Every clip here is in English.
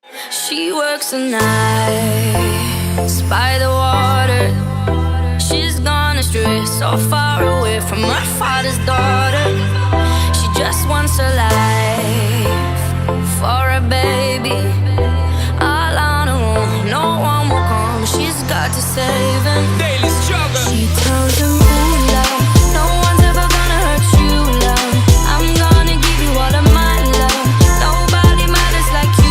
She works the nights by the water. She's gone astray, so far away from her father's daughter. She just wants her life for a baby. All on her own, no one will come. She's got to save him. Daily struggle. She tells him, ooh, love, no one's ever gonna hurt you, love. I'm gonna give you all of my love. Nobody matters like you.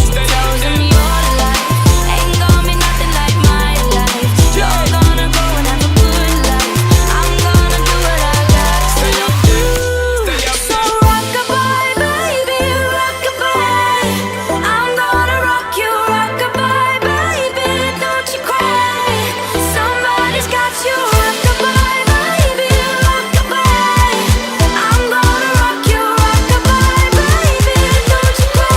She tells him your life ain't gonna be nothing like my life. You're gonna go and have a good life. I'm gonna do what I got to do. So rock-a-bye, baby, rock-a-bye. I'm gonna rock you, rock-a-bye, baby. Don't you cry. Somebody's got you, rock-a-bye, baby, rock-a-bye. I'm gonna rock you, rock-a-bye, baby. Don't you cry.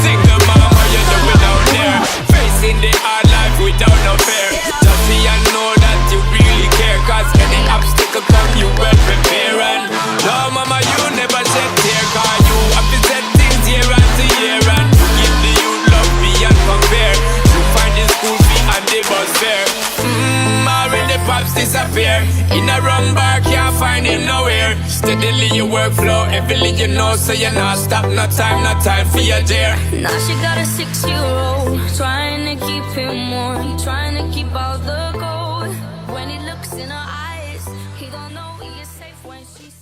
Single mama, you're doing out there, facing the hard life without no fear. Just see and know that you really care, cause any obstacle come, you well prepare. And no mama, you never shed tear, cause you have to set things year after year. And give the youth love beyond compare. You find the school fee and the bus fare. Already pops disappear. In a wrong bar, can't find him nowhere. Steadily your workflow, everything you know, so you're not stop, no time for your dear. Now she got a 6-year-old, trying to keep him warm, trying to keep all the gold. When he looks in her eyes, he don't know he is safe when she's